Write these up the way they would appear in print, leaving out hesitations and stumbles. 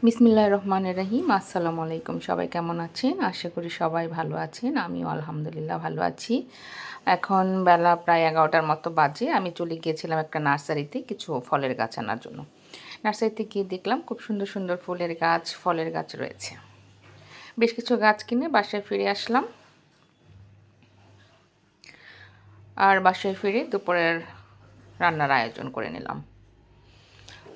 বিসমিল্লাহির রহমানির রহিম। আসসালামু আলাইকুম। সবাই কেমন আছেন? আশা করি সবাই ভালো আছেন। আমিও আলহামদুলিল্লাহ ভালো আছি। এখন বেলা প্রায় 11টার মতো বাজে। আমি চলে গিয়েছিলাম একটা নার্সারিতে কিছু ফলের গাছ আনার জন্য। নার্সারিতে গিয়ে দেখলাম খুব সুন্দর সুন্দর ফুলের গাছ, ফলের গাছ রয়েছে। বেশ কিছু গাছ কিনে বাসায় ফিরে আসলাম। আর বাসায় ফিরে দুপুরের রান্নার আয়োজন করে নিলাম।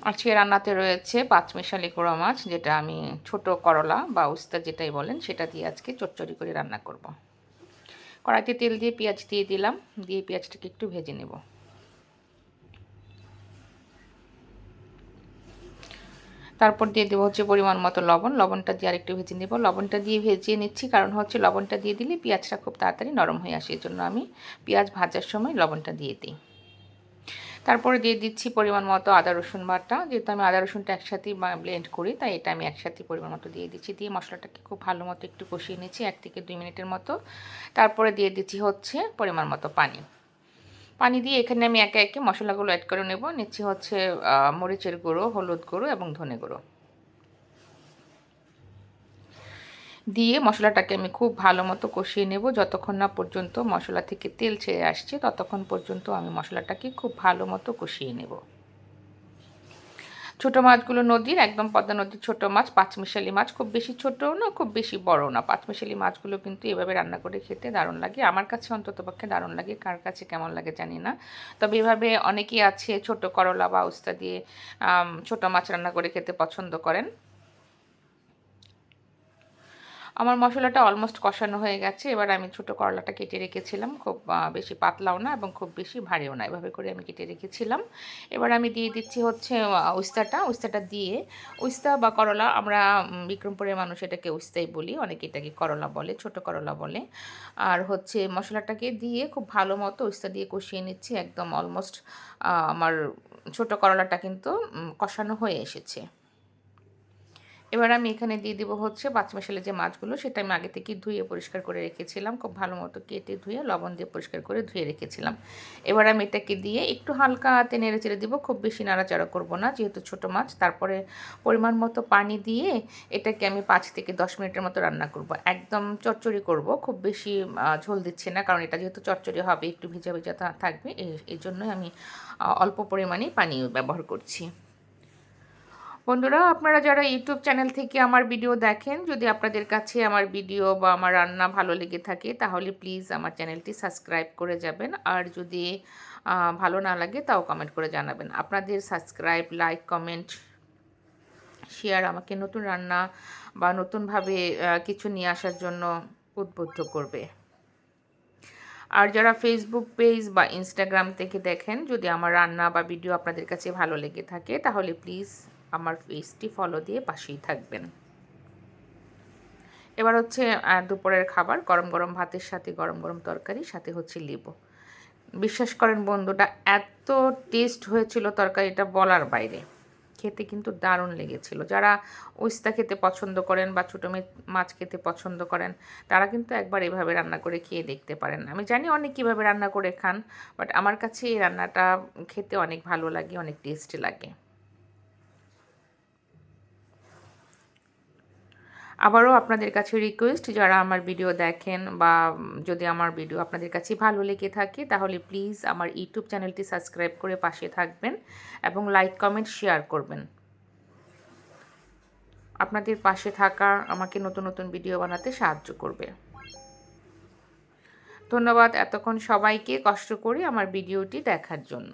আজকে রান্নাতে রয়েছে পাঁচমিশালি গুঁড়া মাছ, যেটা আমি ছোট করলা বা উস্তা যেটাই বলেন সেটা দিয়ে আজকে চচ্চড়ি করে রান্না করব। কড়াইতে তেল দিয়ে পেঁয়াজ দিয়ে দিলাম, দিয়ে পেঁয়াজটাকে একটু ভেজে নেব। তারপর দিয়ে দেবো হচ্ছে পরিমাণ মতো লবণ। লবণটা দিয়ে আরেকটু ভেজে নেব। লবণটা দিয়ে ভেজিয়ে নিচ্ছি, কারণ হচ্ছে লবণটা দিয়ে দিলে পেঁয়াজটা খুব তাড়াতাড়ি নরম হয়ে আসে, এই জন্য আমি পেঁয়াজ ভাজার সময় লবণটা দিয়ে দিই। তারপরে দিয়ে দিচ্ছি পরিমাণ মতো আদা রসুন বাটা। যেহেতু আমি আদা রসুনটা একসাথেই ব্লেন্ড করি, তাই এটা আমি একসাথে পরিমাণ মতো দিয়ে দিচ্ছি। দিয়ে মশলাটাকে খুব ভালো মতো একটু কষিয়ে নিচ্ছি 1 থেকে 2 মিনিটের মতো। তারপরে দিয়ে দিচ্ছি হচ্ছে পরিমাণ মতো পানি। পানি দিয়ে এখানে আমি একে একে মশলাগুলো অ্যাড করে নেব। নিচ্ছি হচ্ছে মরিচের গুঁড়ো, হলুদ গুঁড়ো এবং ধনে গুঁড়ো। দিয়ে মশলাটাকে আমি খুব ভালো মতো কষিয়ে নেব। যতক্ষণ না পর্যন্ত মশলা থেকে তেল ছেড়ে আসছে, ততক্ষণ পর্যন্ত আমি মশলাটাকে খুব ভালো মতো কষিয়ে নেব। ছোটো মাছগুলো নদীর, একদম পদ্মা নদীর ছোটো মাছ, পাঁচমিশালি মাছ। খুব বেশি ছোটও না, খুব বেশি বড়ও না। পাঁচমিশালি মাছগুলো কিন্তু এভাবে রান্না করে খেতে দারুণ লাগে। আমার কাছে অন্ততপক্ষে দারুণ লাগে, কার কাছে কেমন লাগে জানি না। তবে এভাবে অনেকেই আছে ছোট করলা বা উস্তা দিয়ে ছোটো মাছ রান্না করে খেতে পছন্দ করেন। আমার মশলাটা অলমোস্ট কষানো হয়ে গেছে। এবার আমি ছোটো করলাটা কেটে রেখেছিলাম, খুব বেশি পাতলাও না এবং খুব বেশি ভারীও না, এভাবে করে আমি কেটে রেখেছিলাম। এবার আমি দিয়ে দিচ্ছি হচ্ছে উস্তাটা দিয়ে, উস্তা বা করলা আমরা বিক্রমপুরের মানুষ এটাকে উস্তাই বলি, অনেকে এটাকে করলা বলে, ছোটো করলা বলে। আর হচ্ছে মশলাটাকে দিয়ে খুব ভালো মতো উস্তা দিয়ে কষিয়ে নিচ্ছি। একদম অলমোস্ট আমার ছোটো করলাটা কিন্তু কষানো হয়ে এসেছে। এবার আমি এখানে দিয়ে দিব হচ্ছে পাঁচমিশালি যে মাছগুলো, সেটা আমি আগে থেকেই ধুয়ে পরিষ্কার করে রেখেছিলাম। খুব ভালো মতো কেটে ধুয়ে লবণ দিয়ে পরিষ্কার করে ধুয়ে রেখেছিলাম। এবার আমি এটাকে দিয়ে একটু হালকা হাতে নেড়ে চেড়ে দিব, খুব বেশি নাড়াচাড়া করব না যেহেতু ছোটো মাছ। তারপরে পরিমাণ মতো পানি দিয়ে এটাকে আমি 5 থেকে 10 মিনিটের মতো রান্না করব। একদম চচ্চড়ি করব, খুব বেশি ঝোল দিচ্ছি না, কারণ এটা যেহেতু চচ্চড়ি হবে একটু ভিজা ভিজা থাকবে, এই জন্যই আমি অল্প পরিমাণেই পানি ব্যবহার করছি। বন্ধুরা, আপনারা যারা ইউটিউব চ্যানেল থেকে আমার ভিডিও দেখেন, যদি আপনাদের কাছে আমার ভিডিও বা আমার রান্না ভালো লেগে থাকে, তাহলে প্লিজ আমার চ্যানেলটি সাবস্ক্রাইব করে যাবেন। আর যদি ভালো না লাগে তাও কমেন্ট করে জানাবেন। আপনাদের সাবস্ক্রাইব, লাইক, কমেন্ট, শেয়ার আমাকে নতুন রান্না বা নতুনভাবে কিছু নিয়ে আসার জন্য উদ্বুদ্ধ করবে। আর যারা ফেসবুক পেজ বা ইনস্টাগ্রাম থেকে দেখেন, যদি আমার রান্না বা ভিডিও আপনাদের কাছে ভালো লেগে থাকে, তাহলে প্লিজ আমার পেজটি ফলো দিয়ে পাশেই থাকবেন। এবার হচ্ছে দুপুরের খাবার, গরম গরম ভাতের সাথে গরম গরম তরকারি, সাথে হচ্ছে লেবু। বিশ্বাস করেন বন্ধুটা, এত টেস্ট হয়েছিল তরকারিটা বলার বাইরে। খেতে কিন্তু দারুণ লেগেছিল। যারা উস্তা খেতে পছন্দ করেন বা ছোটো মাছ খেতে পছন্দ করেন, তারা কিন্তু একবার এভাবে রান্না করে খেয়ে দেখতে পারেন। আমি জানি অনেক কীভাবে রান্না করে খান, বাট আমার কাছে এই রান্নাটা খেতে অনেক ভালো লাগে, অনেক টেস্টি লাগে। আবারও আপনাদের কাছে রিকোয়েস্ট, যারা আমার ভিডিও দেখেন বা যদি আমার ভিডিও আপনাদের কাছে ভালো লেগে থাকে, তাহলে প্লিজ আমার ইউটিউব চ্যানেলটি সাবস্ক্রাইব করে পাশে থাকবেন এবং লাইক, কমেন্ট, শেয়ার করবেন। আপনাদের পাশে থাকা আমাকে নতুন নতুন ভিডিও বানাতে সাহায্য করবে। ধন্যবাদ এতক্ষণ সবাইকে কষ্ট করে আমার ভিডিওটি দেখার জন্য।